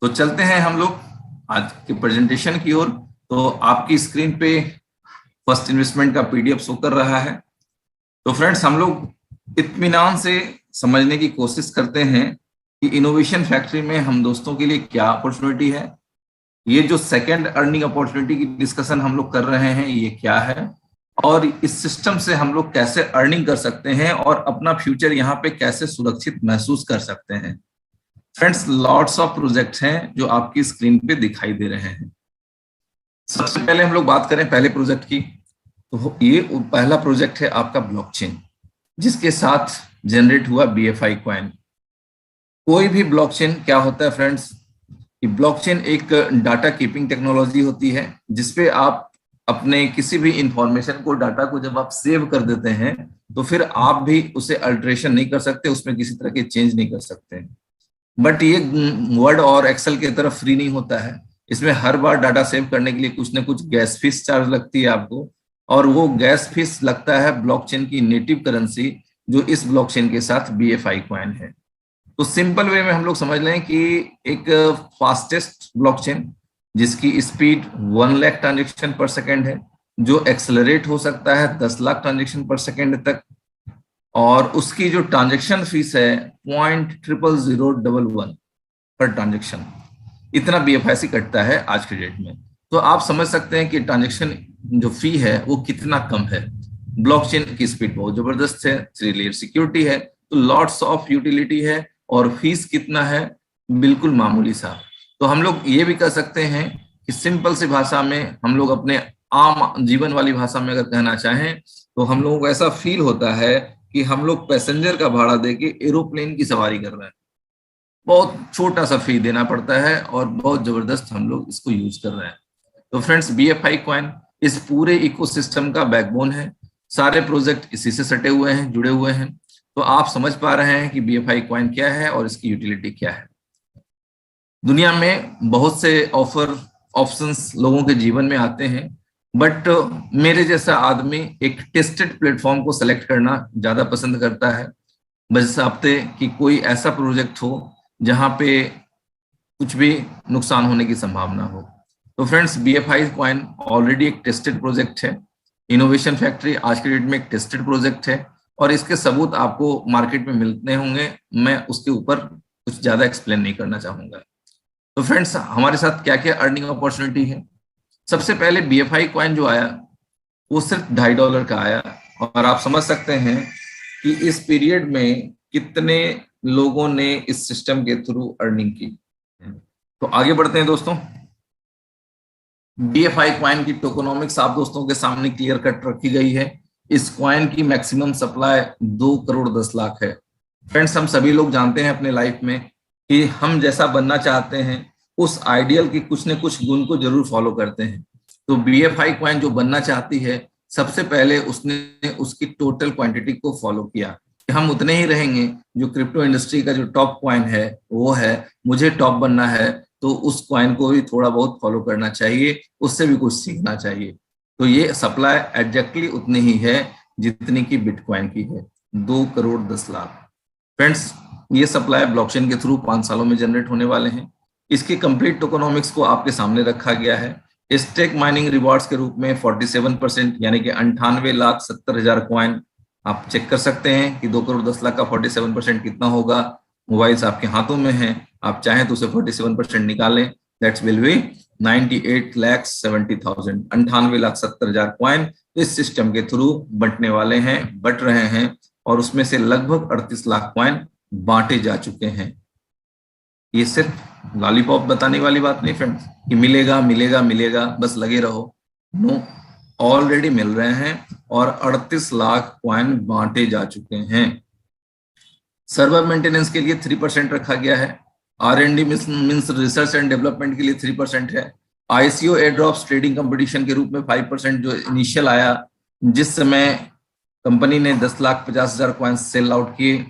तो चलते हैं हम लोग आज के प्रेजेंटेशन की ओर। तो आपकी स्क्रीन पे फर्स्ट इन्वेस्टमेंट का पीडीएफ शो कर रहा है। तो फ्रेंड्स, हम लोग इत्मीनान से समझने की कोशिश करते हैं कि इनोवेशन फैक्ट्री में हम दोस्तों के लिए क्या अपॉर्चुनिटी है। ये जो सेकंड अर्निंग अपॉर्चुनिटी की डिस्कशन हम लोग कर रहे हैं, ये क्या है और इस सिस्टम से हम लोग कैसे अर्निंग कर सकते हैं और अपना फ्यूचर यहाँ पे कैसे सुरक्षित महसूस कर सकते हैं। फ्रेंड्स, लॉट्स ऑफ प्रोजेक्ट्स हैं जो आपकी स्क्रीन पे दिखाई दे रहे हैं। सबसे पहले हम लोग बात करें पहले प्रोजेक्ट की, तो ये पहला प्रोजेक्ट है आपका ब्लॉकचेन, जिसके साथ जनरेट हुआ BFI कॉइन। कोई भी ब्लॉकचेन क्या होता है फ्रेंड्स, कि ब्लॉकचेन एक डाटा कीपिंग टेक्नोलॉजी होती है जिसपे आप अपने किसी भी इंफॉर्मेशन को, डाटा को जब आप सेव कर देते हैं तो फिर आप भी उसे अल्टरेशन नहीं कर सकते, उसमें किसी तरह के चेंज नहीं कर सकते। बट ये वर्ड और एक्सेल की तरफ फ्री नहीं होता है। इसमें हर बार डाटा सेव करने के लिए कुछ ना कुछ गैस फीस चार्ज लगती है आपको, और वो गैस फीस लगता है ब्लॉकचेन की नेटिव करेंसी जो इस ब्लॉकचेन के साथ BFI कॉइन है। तो सिंपल वे में हम लोग समझ लें कि एक फास्टेस्ट ब्लॉकचेन जिसकी स्पीड 1 लाख ट्रांजेक्शन पर सेकेंड है, जो एक्सेलरेट हो सकता है 10 लाख ट्रांजेक्शन पर सेकेंड तक, और उसकी जो ट्रांजेक्शन फीस है 0.00011 पर ट्रांजेक्शन, इतना BFIC कटता है आज के डेट में। तो आप समझ सकते हैं कि ट्रांजेक्शन जो फी है वो कितना कम है। ब्लॉकचेन की स्पीड बहुत जबरदस्त है, 3 लेयर सिक्योरिटी है, तो लॉट्स ऑफ यूटिलिटी है, और फीस कितना है, बिल्कुल मामूली सा। तो हम लोग ये भी कह सकते हैं कि सिंपल सी भाषा में, हम लोग अपने आम जीवन वाली भाषा में अगर कहना चाहें तो हम लोगों को ऐसा फील होता है कि हम लोग पैसेंजर का भाड़ा देके एरोप्लेन की सवारी कर रहे हैं। बहुत छोटा सा फी देना पड़ता है और बहुत जबरदस्त हम लोग इसको यूज कर रहे हैं। तो फ्रेंड्स, BFI कॉइन इस पूरे इकोसिस्टम का बैकबोन है। सारे प्रोजेक्ट इसी से सटे हुए हैं, जुड़े हुए हैं। तो आप समझ पा रहे हैं कि BFI कॉइन क्या है और इसकी यूटिलिटी क्या है। दुनिया में बहुत से ऑप्शंस लोगों के जीवन में आते हैं, बट मेरे जैसा आदमी एक टेस्टेड प्लेटफॉर्म को सेलेक्ट करना ज्यादा पसंद करता है, बशर्ते कि कोई ऐसा प्रोजेक्ट हो जहां पे कुछ भी नुकसान होने की संभावना हो। तो फ्रेंड्स, BFI कॉइन ऑलरेडी एक टेस्टेड प्रोजेक्ट है। इनोवेशन फैक्ट्री आज के डेट में एक टेस्टेड प्रोजेक्ट है, और इसके सबूत आपको मार्केट में मिलते होंगे। मैं उसके ऊपर कुछ ज्यादा एक्सप्लेन नहीं करना चाहूंगा। तो फ्रेंड्स, हमारे साथ क्या क्या अर्निंग अपॉर्चुनिटी है। सबसे पहले BFI कॉइन जो आया वो सिर्फ $2.5 का आया, और आप समझ सकते हैं कि इस पीरियड में कितने लोगों ने इस सिस्टम के थ्रू अर्निंग की। तो आगे बढ़ते हैं दोस्तों। BFI कॉइन की टोकोनॉमिक्स आप दोस्तों के सामने क्लियर कट रखी गई है। इस कॉइन की मैक्सिमम सप्लाई 2 करोड़ 10 लाख है। फ्रेंड्स, हम सभी लोग जानते हैं अपने लाइफ में कि हम जैसा बनना चाहते हैं उस आइडियल की कुछ न कुछ गुण को जरूर फॉलो करते हैं। तो BFI कॉइन जो बनना चाहती है, सबसे पहले उसने उसकी टोटल क्वांटिटी को फॉलो किया। हम उतने ही रहेंगे। जो क्रिप्टो इंडस्ट्री का जो टॉप कॉइन है वो है, मुझे टॉप बनना है तो उस कॉइन को भी थोड़ा बहुत फॉलो करना चाहिए, उससे भी कुछ सीखना चाहिए। तो ये सप्लाई एग्जैक्टली उतनी ही है जितनी की बिटकॉइन की है, 2 करोड़ 10 लाख। फ्रेंड्स, ये सप्लाई ब्लॉकचेन के थ्रू 5 सालों में जनरेट होने वाले हैं। इसकी कंप्लीट टोकोनॉमिक्स को आपके सामने रखा गया है। स्टेक माइनिंग रिवॉर्ड्स के रूप में 47% यानी कि 98,70,000 कॉइन आप चेक कर सकते हैं कि 2 करोड़ 10 लाख का 47% कितना होगा। मोबाइल्स आपके हाथों में हैं, आप चाहें तो उसे 47% निकालें, दैट्स विल बी 98,70,000, 98,70,000 कॉइन इस सिस्टम के थ्रू बंटने वाले हैं, बट रहे हैं, और उसमें से लगभग 38 लाख कॉइन बांटे जा चुके हैं। ये सिर्फ लॉलीपॉप बताने वाली बात नहीं फ्रेंड्स कि मिलेगा मिलेगा मिलेगा बस लगे रहो। नो, ऑलरेडी मिल रहे हैं और 38 लाख कॉइन बांटे जा चुके हैं। सर्वर मेंटेनेंस के लिए 3% रखा गया है। R&D means research and development के लिए 3% है। ICO एयरड्रॉप्स ट्रेडिंग कंपटीशन के रूप में 5% जो इनिशियल आया, जिस समय कंपनी ने 10,50,000 कॉइन सेल आउट किए,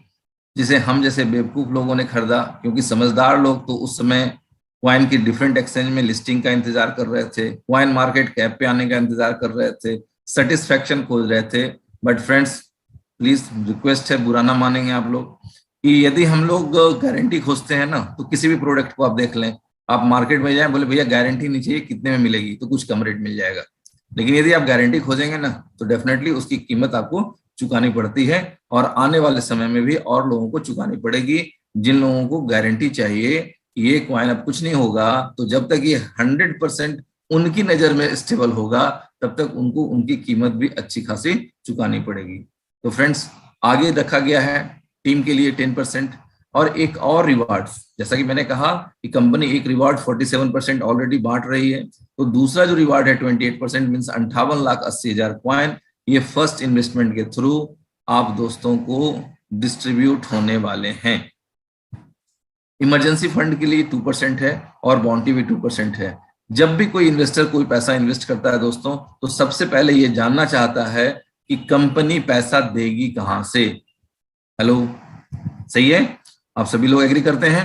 जिसे हम जैसे बेवकूफ लोगों ने खरीदा, क्योंकि समझदार लोग तो उस समय कॉइन की डिफरेंट एक्सचेंज में लिस्टिंग का इंतजार कर रहे थे, कॉइन मार्केट कैप पे आने का इंतजार कर रहे थे, सेटिस्फैक्शन खोज रहे थे। बट फ्रेंड्स, प्लीज रिक्वेस्ट है, बुरा ना मानेंगे आप लोग, कि यदि हम लोग गारंटी खोजते हैं ना, तो किसी भी प्रोडक्ट को आप देख लें, आप मार्केट में जाए, बोले भैया गारंटी नहीं चाहिए, कितने में मिलेगी, तो कुछ कम रेट मिल जाएगा। लेकिन यदि आप गारंटी खोजेंगे ना, तो डेफिनेटली उसकी कीमत आपको चुकानी पड़ती है, और आने वाले समय में भी और लोगों को चुकानी पड़ेगी। जिन लोगों को गारंटी चाहिए ये कॉइन अब कुछ नहीं होगा, तो जब तक ये 100% उनकी नजर में स्टेबल होगा, तब तक उनको उनकी कीमत भी अच्छी खासी चुकानी पड़ेगी। तो फ्रेंड्स, आगे रखा गया है टीम के लिए 10%, और एक और रिवार्ड, जैसा कि मैंने कहा कि कंपनी एक रिवार्ड 47% ऑलरेडी बांट रही है, तो दूसरा जो रिवार्ड है 28% मीन्स 58,80,000 कॉइन, ये फर्स्ट इन्वेस्टमेंट के थ्रू आप दोस्तों को डिस्ट्रीब्यूट होने वाले हैं। इमरजेंसी फंड के लिए 2% है, और बाउंटी भी 2% है। जब भी कोई इन्वेस्टर कोई पैसा इन्वेस्ट करता है दोस्तों, तो सबसे पहले ये जानना चाहता है कि कंपनी पैसा देगी कहां से। हेलो, सही है, आप सभी लोग एग्री करते हैं?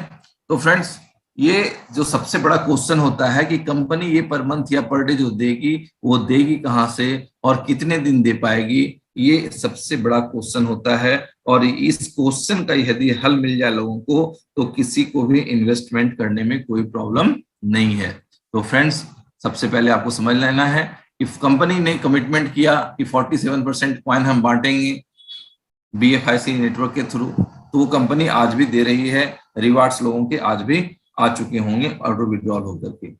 तो फ्रेंड्स, ये जो सबसे बड़ा क्वेश्चन होता है कि कंपनी ये पर मंथ या पर डे जो देगी, वो देगी कहां से और कितने दिन दे पाएगी, ये सबसे बड़ा क्वेश्चन होता है। और इस क्वेश्चन का यदि हल मिल जाए लोगों को, तो किसी को भी इन्वेस्टमेंट करने में कोई प्रॉब्लम नहीं है। तो फ्रेंड्स, सबसे पहले आपको समझ लेना है कि कंपनी ने कमिटमेंट किया कि 47% कॉइन हम बांटेंगे BFIC नेटवर्क के थ्रू, तो वो कंपनी आज भी दे रही है। रिवार्ड्स लोगों के आज भी आ चुके होंगे ऑटो विड्रॉल होकर के।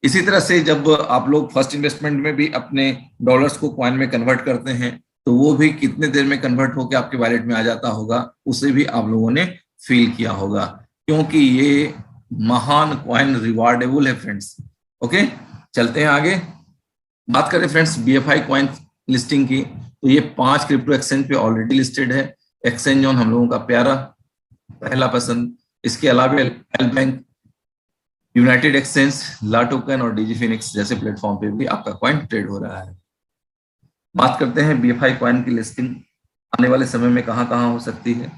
इसी तरह से जब आप लोग फर्स्ट इन्वेस्टमेंट में भी अपने डॉलर्स को कॉइन में कन्वर्ट करते हैं, तो वो भी कितने देर में कन्वर्ट होकर आपके वॉलेट में आ जाता होगा, उसे भी आप लोगों ने फील किया होगा, क्योंकि ये महान कॉइन रिवार्डेबल है फ्रेंड्स। ओके, चलते हैं आगे। बात करें फ्रेंड्स BFI कॉइन लिस्टिंग की, तो ये 5 क्रिप्टो एक्सचेंज पे ऑलरेडी लिस्टेड है। एक्सचेंज ऑन हम लोगों का प्यारा पहला पसंद, इसके अलावा एल बैंक, यूनाइटेड एक्सचेंज, ला टोकन और डिजीफिनिक्स जैसे प्लेटफॉर्म पे भी आपका कॉइन ट्रेड हो रहा है। बात करते हैं BFI कॉइन की लिस्टिंग आने वाले समय में कहां कहां हो सकती है।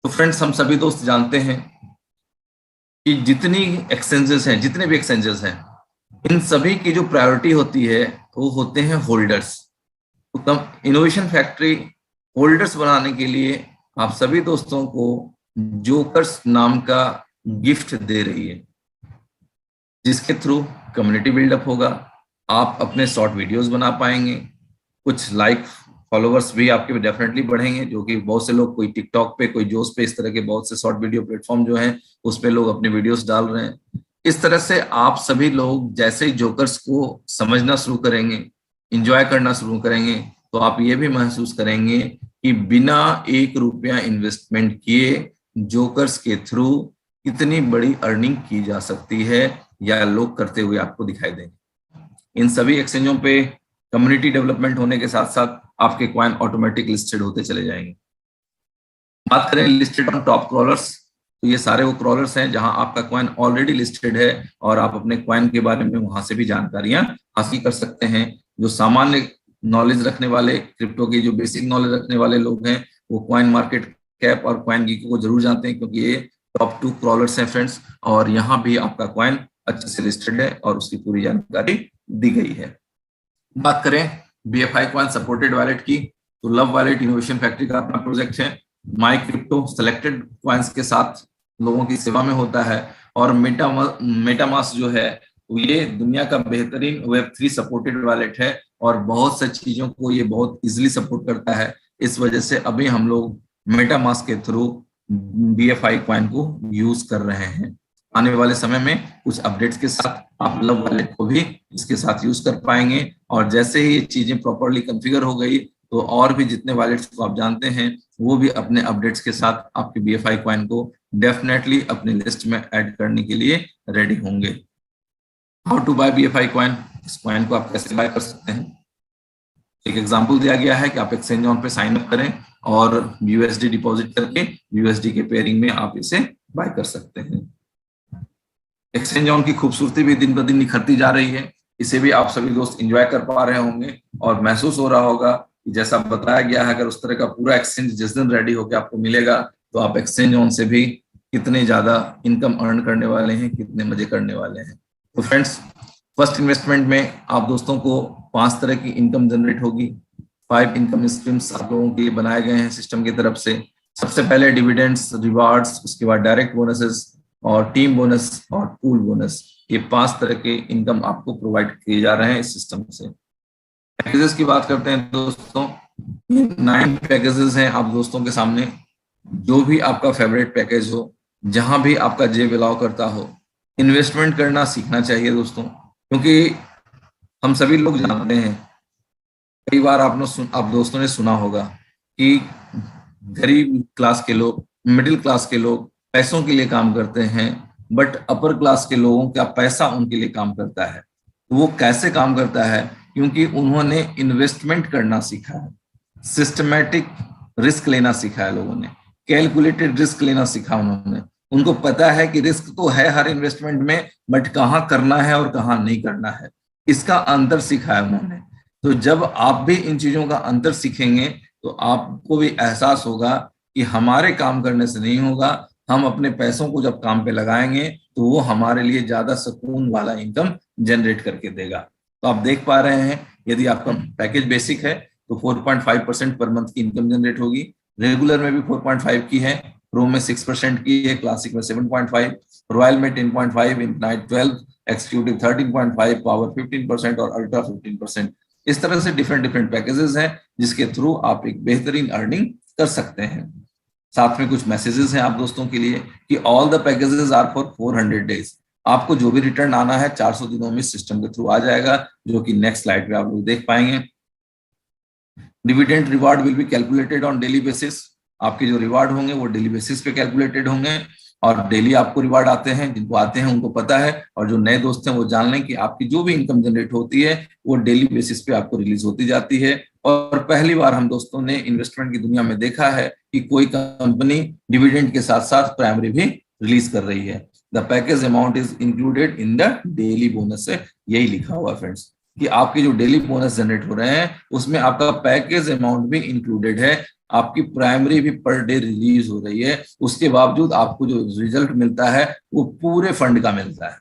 तो फ्रेंड्स, हम सभी दोस्त जानते हैं कि जितनी एक्सचेंजेस हैं, जितने भी एक्सचेंजेस हैं, इन सभी की जो प्रायोरिटी होती है वो होते हैं होल्डर्स। तो इनोवेशन फैक्ट्री होल्डर्स बनाने के लिए आप सभी दोस्तों को जोकर्स नाम का गिफ्ट दे रही है, जिसके थ्रू कम्युनिटी बिल्डअप होगा, आप अपने शॉर्ट वीडियोस बना पाएंगे, कुछ लाइक फॉलोवर्स भी आपके डेफिनेटली बढ़ेंगे, जो कि बहुत से लोग, कोई टिकटॉक पे, कोई जोश पे, इस तरह के बहुत से शॉर्ट वीडियो प्लेटफॉर्म जो हैं उस पे लोग अपने वीडियोस डाल रहे हैं। इस तरह से आप सभी लोग जैसे ही जोकर्स को समझना शुरू करेंगे, इंजॉय करना शुरू करेंगे, तो आप ये भी महसूस करेंगे कि बिना 1 रुपया इन्वेस्टमेंट किए जोकर्स के थ्रू कितनी बड़ी अर्निंग की जा सकती है, या लोग करते हुए आपको दिखाई देंगे। इन सभी एक्सचेंजों पे कम्युनिटी डेवलपमेंट होने के साथ साथ आपके कॉइन ऑटोमेटिक लिस्टेड होते चले जाएंगे। बात करें लिस्टेड ऑन टॉप क्रॉलर्स, तो ये सारे वो क्रॉलर्स हैं जहां आपका कॉइन ऑलरेडी लिस्टेड है, और आप अपने कॉइन के बारे में वहां से भी जानकारियां हासिल कर सकते हैं। जो सामान्य नॉलेज रखने वाले, क्रिप्टो की जो बेसिक नॉलेज रखने वाले लोग हैं, वो कॉइन मार्केट कैप और कॉइन गीको को जरूर जानते हैं, क्योंकि ये टॉप 2 क्रॉलर्स हैं फ्रेंड्स, और यहाँ भी आपका कॉइन अच्छे से लिस्टेड है और उसकी पूरी जानकारी दी गई है। बात करें BFI कॉइन सपोर्टेड वॉलेट की, तो लव वॉलेट इनोवेशन फैक्ट्री का अपना प्रोजेक्ट है। माई क्रिप्टो सेलेक्टेड कॉइन्स के साथ लोगों की सेवा में होता है, और मेटामास्क जो है ये दुनिया का बेहतरीन Web3 सपोर्टेड वॉलेट है, और बहुत सी चीजों को ये बहुत इजीली सपोर्ट करता है। इस वजह से अभी हम लोग मेटामास्क के थ्रू BFI कॉइन को यूज कर रहे हैं। आने वाले समय में कुछ अपडेट्स के साथ आप लव वॉलेट को भी इसके साथ यूज कर पाएंगे, और जैसे ही ये चीजें प्रॉपरली कॉन्फ़िगर हो गई, तो और भी जितने वॉलेट्स को आप जानते हैं वो भी अपने अपडेट्स के साथ आपके BFI कॉइन को डेफिनेटली अपने लिस्ट में ऐड करने के लिए रेडी होंगे। How to buy BFI coin, इस कॉइन को आप कैसे बाय कर सकते हैं। एक एग्जांपल दिया गया है कि आप एक्सचेंज ऑन पे साइन अप करें और USD डिपॉजिट करके USD के पेयरिंग में आप इसे बाय कर सकते हैं। एक्सचेंज ऑन की खूबसूरती भी दिन ब दिन निखरती जा रही है, इसे भी आप सभी दोस्त एंजॉय कर पा रहे होंगे, और महसूस हो रहा होगा कि जैसा बताया गया है, अगर उस तरह का पूरा एक्सचेंज जिस दिन रेडी होकर आपको मिलेगा, तो आप एक्सचेंज ऑन से भी कितने ज्यादा इनकम अर्न करने वाले हैं, कितने मजे करने वाले हैं। तो फ्रेंड्स, फर्स्ट इन्वेस्टमेंट में आप दोस्तों को 5 तरह की इनकम जनरेट होगी। 5 इनकम स्ट्रीम्स आप लोगों के लिए बनाए गए हैं सिस्टम की तरफ से। सबसे पहले डिविडेंड्स, रिवार्ड्स, उसके बाद डायरेक्ट बोनसेस, और टीम बोनस और पूल बोनस, ये 5 तरह के इनकम आपको प्रोवाइड किए जा रहे हैं इस सिस्टम से। पैकेजेस की बात करते हैं दोस्तों, 9 पैकेजेस हैं आप दोस्तों के सामने। जो भी आपका फेवरेट पैकेज हो, जहां भी आपका जेब अलाउ करता हो, इन्वेस्टमेंट करना सीखना चाहिए दोस्तों, क्योंकि हम सभी लोग जानते हैं, कई बार आप दोस्तों ने सुना होगा कि गरीब क्लास के लोग, मिडिल क्लास के लोग पैसों के लिए काम करते हैं, बट अपर क्लास के लोगों का पैसा उनके लिए काम करता है। तो वो कैसे काम करता है? क्योंकि उन्होंने इन्वेस्टमेंट करना सीखा है, सिस्टमेटिक रिस्क लेना सीखा है, लोगों ने कैलकुलेटेड रिस्क लेना सीखा उन्होंने। उनको पता है कि रिस्क तो है हर इन्वेस्टमेंट में, बट कहाँ करना है और कहाँ नहीं करना है, इसका अंतर सीखा है उन्होंने। तो जब आप भी इन चीजों का अंतर सीखेंगे तो आपको भी एहसास होगा कि हमारे काम करने से नहीं होगा, हम अपने पैसों को जब काम पे लगाएंगे तो वो हमारे लिए ज्यादा सुकून वाला इनकम जनरेट करके देगा। तो आप देख पा रहे हैं, यदि आपका पैकेज बेसिक है तो 4.5% पर मंथ की इनकम जनरेट होगी, रेगुलर में भी 4.5 की है, प्रो में 6% की है, क्लासिक में 7.5, रॉयल में 10.5, नाइट 12, एक्सिक्यूटिव 13.5, पावर 15% और अल्ट्रा 15%। इस तरह से डिफरेंट डिफरेंट पैकेजेस हैं जिसके थ्रू आप एक बेहतरीन अर्निंग कर सकते हैं। साथ में कुछ मैसेजेस हैं आप दोस्तों के लिए कि all the packages are for 400 days. आपको जो भी रिटर्न आना है 400 दिनों में सिस्टम के थ्रू आ जाएगा, जो कि नेक्स्ट स्लाइड पे आप लोग देख पाएंगे। Dividend reward will be calculated on daily basis. आपके जो रिवार्ड होंगे वो डेली बेसिस पे कैलकुलेटेड होंगे, और डेली आपको रिवार्ड आते हैं, जिनको आते हैं उनको पता है, और जो नए दोस्त हैं वो जान लें कि आपकी जो भी इनकम जनरेट होती है वो डेली बेसिस पे आपको रिलीज होती जाती है। और पहली बार हम दोस्तों ने इन्वेस्टमेंट की दुनिया में देखा है कि कोई कंपनी डिविडेंड के साथ साथ प्राइमरी भी रिलीज कर रही है। The package amount is included in the daily bonus, से यही लिखा हुआ फ्रेंड्स कि आपके जो डेली बोनस जनरेट हो रहे हैं उसमें आपका पैकेज अमाउंट भी इंक्लूडेड है, आपकी प्राइमरी भी पर डे रिलीज हो रही है, उसके बावजूद आपको जो रिजल्ट मिलता है वो पूरे फंड का मिलता है।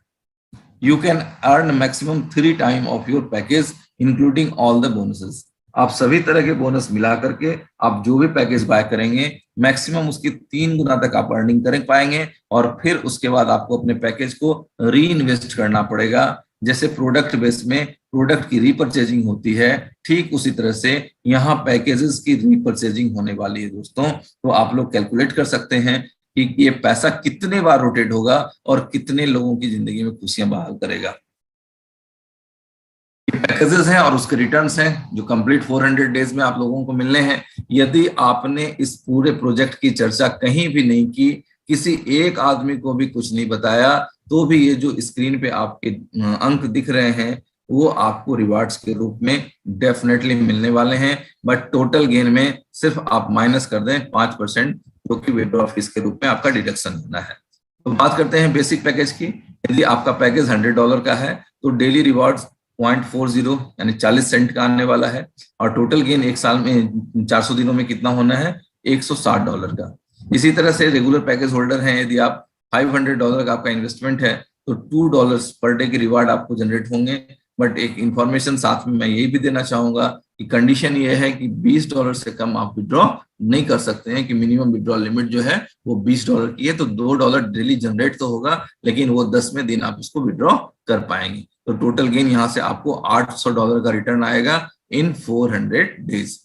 You can earn maximum 3 time of your package including all the bonuses. आप सभी तरह के बोनस मिला करके आप जो भी पैकेज बाय करेंगे मैक्सिमम उसकी 3 गुना तक आप अर्निंग कर पाएंगे, और फिर उसके बाद आपको अपने पैकेज को री इन्वेस्ट करना पड़ेगा। जैसे प्रोडक्ट बेस में प्रोडक्ट की रीपरचेजिंग होती है, ठीक उसी तरह से यहाँ पैकेजेस की रीपरचेजिंग होने वाली है दोस्तों। तो आप लोग कैलकुलेट कर सकते हैं कि ये पैसा कितने बार रोटेट होगा और कितने लोगों की जिंदगी में खुशियां बहाल करेगा। पैकेजेस हैं और उसके रिटर्न्स हैं जो कंप्लीट 400 डेज में आप लोगों को मिलने हैं। यदि आपने इस पूरे प्रोजेक्ट की चर्चा कहीं भी नहीं की, किसी एक आदमी को भी कुछ नहीं बताया, तो भी ये जो स्क्रीन पे आपके अंक दिख रहे हैं वो आपको रिवार्ड्स के रूप में डेफिनेटली मिलने वाले हैं। बट टोटल गेन में सिर्फ आप माइनस कर दें 5%, जो कि विड्रॉ फीस के रूप में आपका डिडक्शन होना है। तो बात करते हैं बेसिक पैकेज की। यदि आपका पैकेज $100 का है तो डेली रिवार्ड्स 0.40 यानी 40 सेंट का आने वाला है, और टोटल गेन एक साल में 400 दिनों में कितना होना है, $160 का। इसी तरह से रेगुलर पैकेज होल्डर हैं, यदि आप $500 का आपका इन्वेस्टमेंट है तो $2 पर डे के रिवार्ड आपको जनरेट होंगे। बट एक इंफॉर्मेशन साथ में मैं यही भी देना चाहूंगा कि कंडीशन ये है कि $20 से कम आप विड्रॉ नहीं कर सकते हैं, कि मिनिमम विड्रॉ लिमिट जो है वो $20 की है। तो $2 डेली जनरेट तो होगा, लेकिन वो 10वें दिन आप उसको विड्रॉ कर पाएंगे। तो टोटल गेन यहाँ से आपको $800 का रिटर्न आएगा इन 400 डेज।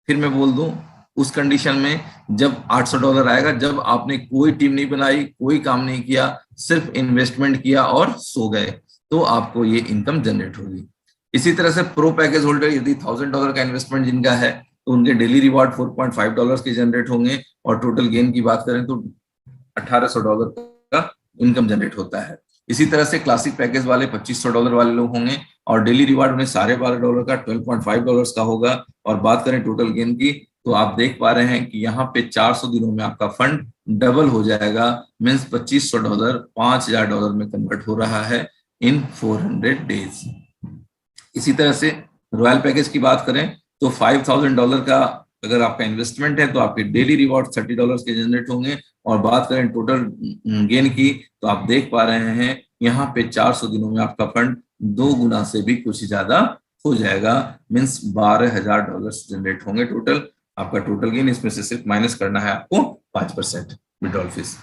फिर मैं बोल दूं, उस कंडीशन में जब $800 आएगा जब आपने कोई टीम नहीं बनाई, कोई काम नहीं किया, सिर्फ इन्वेस्टमेंट किया और सो गए, तो आपको ये इनकम जनरेट होगी। इसी तरह से प्रो पैकेज होल्डर यदि $1000 का इन्वेस्टमेंट जिनका है तो उनके डेली रिवार्ड $4.5 के जनरेट होंगे, और टोटल गेन की बात करें तो $1800 का इनकम जनरेट होता है। इसी तरह से क्लासिक पैकेज वाले $2500 वाले लोग होंगे, और डेली रिवार्ड उन्हें $12.5 का $12.5 का होगा। और बात करें टोटल गेन की तो आप देख पा रहे हैं कि यहाँ पे 400 दिनों में आपका फंड डबल हो जाएगा, मीन्स $2500 $5000 में कन्वर्ट हो रहा है इन 400 डेज। इसी तरह से रॉयल पैकेज की बात करें तो $5000 का अगर आपका इन्वेस्टमेंट है तो आपके डेली रिवॉर्ड $30 के जनरेट होंगे। और बात करें टोटल गेन की तो आप देख पा रहे हैं यहाँ पे 400 दिनों में आपका फंड 2 गुना से भी कुछ ज्यादा हो जाएगा, मीन्स $12000 जनरेट होंगे टोटल। आपका टोटल गेन, इसमें से सिर्फ माइनस करना है आपको 5% विड्रॉल फीस।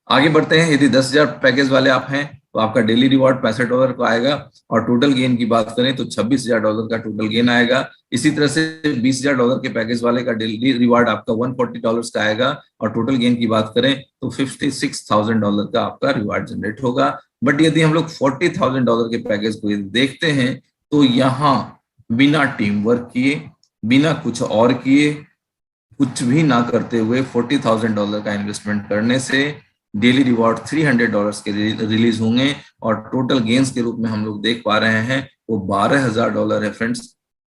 आगे बढ़ते हैं। यदि 10,000 पैकेज वाले आप हैं तो आपका डेली रिवॉर्ड $65 का आएगा, और टोटल गेन की बात करें तो $26,000 का टोटल गेन आएगा। इसी तरह से $20,000 के पैकेज वाले का डेली रिवॉर्ड आपका $140 का आएगा, और टोटल गेन की बात करें तो $56,000 का आपका रिवॉर्ड जनरेट होगा। बट यदि हम लोग $40,000 के पैकेज को देखते हैं तो यहाँ बिना टीम वर्क किए, बिना कुछ और किए, कुछ भी ना करते हुए $40,000 का इन्वेस्टमेंट करने से डेली रिवॉर्ड $300 के रिलीज होंगे, और टोटल गेन्स के रूप में हम लोग देख पा रहे हैं वो $12,000 है फ्रेंड्स,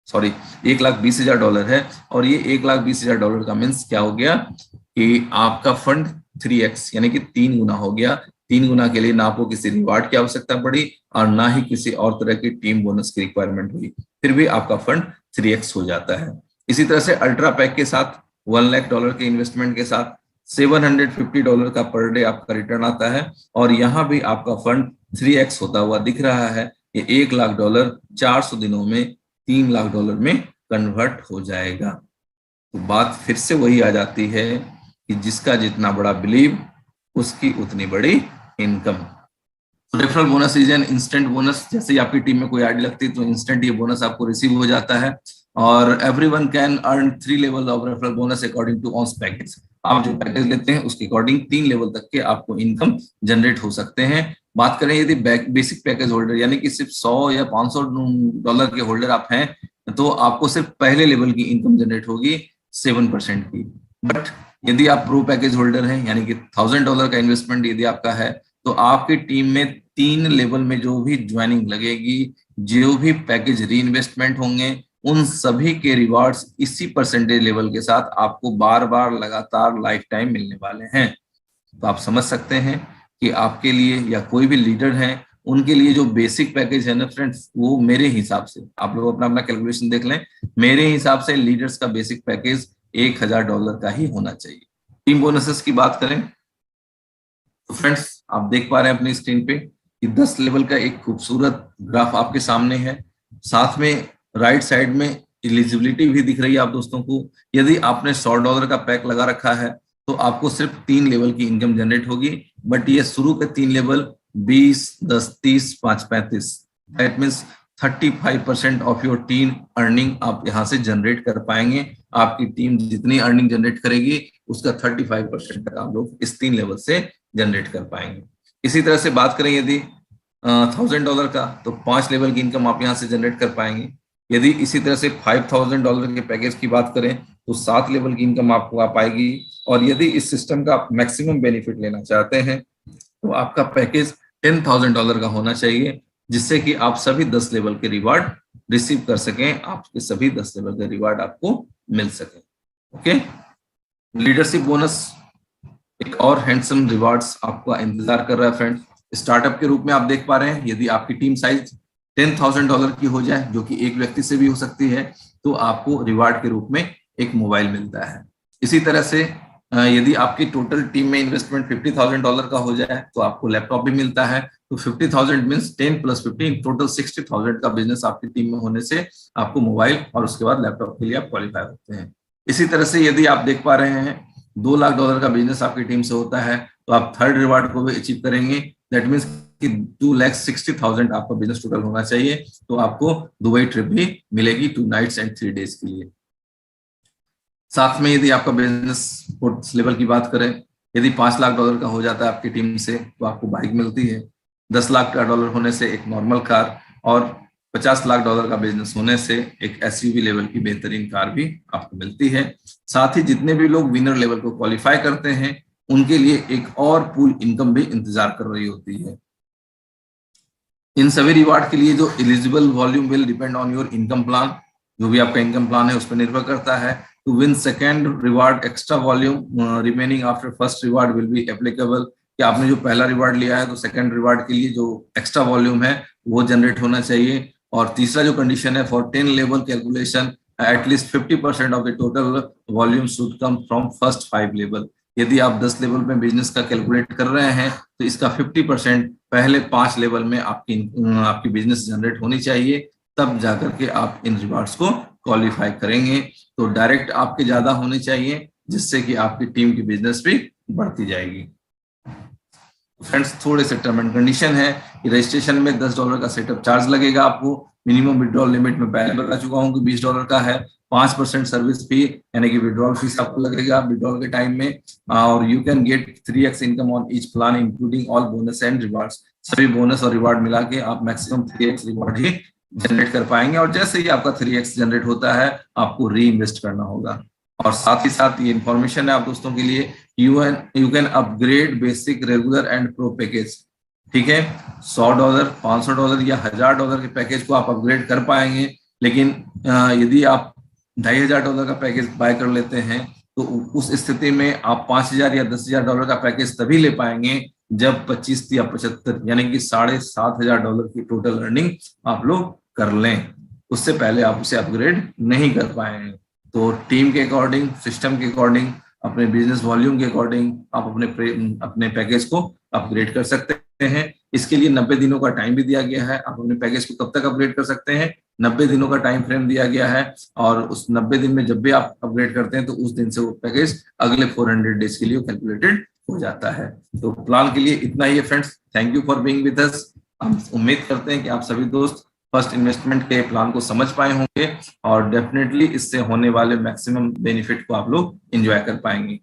सॉरी $1,20,000 है। और ये $1,20,000 का मीन्स क्या हो गया कि आपका फंड 3x यानी कि 3 गुना हो गया। 3 गुना के लिए ना आपको किसी रिवार्ड की आवश्यकता पड़ी और ना ही किसी और तरह की टीम बोनस की रिक्वायरमेंट हुई, फिर भी आपका फंड 3x हो जाता है। इसी तरह से अल्ट्रा पैक के साथ $1 लाख के इन्वेस्टमेंट के साथ $750 का पर डे आपका रिटर्न आता है, और यहाँ भी आपका फंड 3x होता हुआ दिख रहा है। ये $1 लाख 400 दिनों में $3 लाख में कन्वर्ट हो जाएगा। तो बात फिर से वही आ जाती है कि जिसका जितना बड़ा बिलीव उसकी उतनी बड़ी income. Referral bonus is an instant bonus. जैसे ही आपकी टीम में कोई आईडी लगती है तो इंस्टेंट ये बोनस आपको रिसीव हो जाता है, और everyone can earn 3 level of referral bonus according to on package. आप जो पैकेज लेते हैं उसके अकॉर्डिंग 3 लेवल तक के आपको इनकम जनरेट हो सकते हैं। बात करें यदि बेसिक पैकेज होल्डर यानी कि सिर्फ $100 या $500 के होल्डर आप हैं तो आपको सिर्फ पहले लेवल की इनकम जनरेट होगी 7% की। बट यदि आप प्रो पैकेज होल्डर हैं यानी कि $1,000 का इन्वेस्टमेंट यदि आपका है तो आपकी टीम में 3 लेवल में जो भी ज्वाइनिंग लगेगी, जो भी पैकेज री इन्वेस्टमेंट होंगे, उन सभी के रिवार्ड्स इसी परसेंटेज लेवल के साथ आपको बार बार लगातार लाइफ टाइम मिलने वाले हैं। तो आप समझ सकते हैं कि आपके लिए या कोई भी लीडर है उनके लिए जो बेसिक पैकेज है ना फ्रेंड्स, वो मेरे हिसाब से आप लोग अपना अपना कैलकुलेशन देख लें, मेरे हिसाब से लीडर्स का बेसिक पैकेज $1,000 का ही होना चाहिए। टीम बोनसेस की बात करें तो फ्रेंड्स आप देख पा रहे हैं अपनी स्क्रीन पे कि 10 लेवल का एक खूबसूरत ग्राफ आपके सामने है। साथ में राइट साइड में एलिजिबिलिटी भी दिख रही है आप दोस्तों को। यदि आपने $100 का पैक लगा रखा है तो आपको सिर्फ 3 लेवल की इनकम जनरेट होगी, बट ये शुरू के 3 level 20, 10, 30, 5, 35 that means 35% of your team earning आप यहाँ से जनरेट कर पाएंगे। आपकी टीम जितनी अर्निंग जनरेट करेगी उसका 35% तक आप लोग इस 3 लेवल से जनरेट कर पाएंगे। इसी तरह से बात करें यदि $1,000 का तो 5 लेवल की इनकम आप यहाँ से जनरेट कर पाएंगे। यदि इसी तरह से $5,000 के पैकेज की बात करें तो 7 लेवल की इनकम आपको आ पाएगी। और यदि इस सिस्टम का आप मैक्सिमम बेनिफिट लेना चाहते हैं तो आपका पैकेज $10,000 का होना चाहिए, जिससे कि आप सभी 10 लेवल के रिवार्ड रिसीव कर सकें, आपके सभी 10 लेवल के रिवार्ड आपको मिल सके। ओके, लीडरशिप बोनस एक और हैंडसम रिवार्ड्स आपका इंतजार कर रहा है फ्रेंड्स। स्टार्टअप के रूप में आप देख पा रहे हैं यदि आपकी टीम साइज $10,000 की हो जाए, जो कि एक व्यक्ति से भी हो सकती है, तो आपको रिवार्ड के रूप में एक मोबाइल मिलता है। इसी तरह से यदि आपकी टोटल टीम में इन्वेस्टमेंट $50,000 का हो जाए तो आपको लैपटॉप भी मिलता है। तो 50,000 मीन्स 10 + 15 टोटल 60,000 का बिजनेस आपकी टीम में होने से आपको मोबाइल और उसके बाद लैपटॉप के लिए आप क्वालिफाई होते हैं। इसी तरह से यदि आप देख पा रहे हैं $2 लाख का बिजनेस आपकी टीम से होता है तो आप थर्ड रिवार्ड को भी अचीव करेंगे। दैट मीन्स कि 2,60,000 आपका बिजनेस टोटल होना चाहिए, तो आपको दुबई ट्रिप भी मिलेगी 2 नाइट्स एंड 3 डेज के लिए। साथ में यदि आपका बिजनेस लेवल की बात करें, यदि $5 लाख का हो जाता है आपकी टीम से तो आपको बाइक मिलती है। $10 लाख होने से एक नॉर्मल कार, और $50 लाख का बिजनेस होने से एक SUV लेवल की बेहतरीन कार भी आपको मिलती है। साथ ही जितने भी लोग विनर लेवल को क्वालिफाई करते हैं उनके लिए एक और पूल इनकम भी इंतजार कर रही होती है। इन सभी रिवार्ड के लिए जो eligible volume will depend on your income plan, जो भी आपका इनकम प्लान है उस पर निर्भर करता है। To win second reward extra volume remaining after first reward will be applicable. कि आपने जो पहला रिवार्ड लिया है तो सेकेंड रिवार्ड के लिए जो एक्स्ट्रा वॉल्यूम है वो जनरेट होना चाहिए। और तीसरा जो कंडीशन है, for 10 level calculation at least 50% of the total volume should come from first 5 level. यदि आप 10 लेवल में बिजनेस का कैलकुलेट कर रहे हैं तो इसका 50% पहले 5 लेवल में आपकी बिजनेस जनरेट होनी चाहिए, तब जाकर के आप इन रिवार्ड्स को क्वालिफाई करेंगे। तो डायरेक्ट आपके ज्यादा होने चाहिए जिससे कि आपकी टीम की बिजनेस भी बढ़ती जाएगी। फ्रेंड्स थोड़े से टर्म एंड कंडीशन है कि रजिस्ट्रेशन में $10 का सेटअप चार्ज लगेगा आपको, मिनिमम विड्रॉल लिमिट में पहले बता चुका हूँ कि $20 का है, 5% सर्विस फी यानी कि विड्रॉल फीस आपको लगेगा विड्रॉल के टाइम में, और you can get 3x income on each plan including all bonus and rewards, सभी बोनस और रिवार्ड मिला के आप मैक्सिमम 3x रिवार्ड ही जनरेट कर पाएंगे, और जैसे ही आपका 3x जनरेट होता है आपको री इन्वेस्ट करना होगा। और साथ ही साथ ये इन्फॉर्मेशन है आप दोस्तों के लिए, you can upgrade basic regular and pro package, ठीक है, $100 $500 या $1000 के पैकेज को आप अपग्रेड कर पाएंगे, लेकिन यदि आप $2500 का पैकेज बाय कर लेते हैं तो उस स्थिति में आप $5000 या $10,000 का पैकेज तभी ले पाएंगे जब 25 या 75 यानी कि $7500 की टोटल अर्निंग आप लोग कर लें, उससे पहले आप उसे अपग्रेड नहीं कर पाएंगे। तो टीम के अकॉर्डिंग, सिस्टम के अकॉर्डिंग, अपने बिजनेस वॉल्यूम के अकॉर्डिंग आप अपने पैकेज को अपग्रेड कर सकते हैं। इसके लिए 90 दिनों का टाइम भी दिया गया है, आप अपने पैकेज को कब तक अपग्रेड कर सकते हैं, 90 दिनों का टाइम फ्रेम दिया गया है, और उस 90 दिन में जब भी आप अपग्रेड करते हैं तो उस दिन से वो पैकेज अगले 400 डेज के लिए कैलकुलेटेड हो जाता है। तो प्लान के लिए इतना ही है friends, thank you for being with us. हम उम्मीद करते हैं कि आप सभी दोस्त फर्स्ट इन्वेस्टमेंट के प्लान को समझ पाए होंगे और डेफिनेटली इससे होने वाले मैक्सिमम बेनिफिट को आप लोग एंजॉय कर पाएंगे।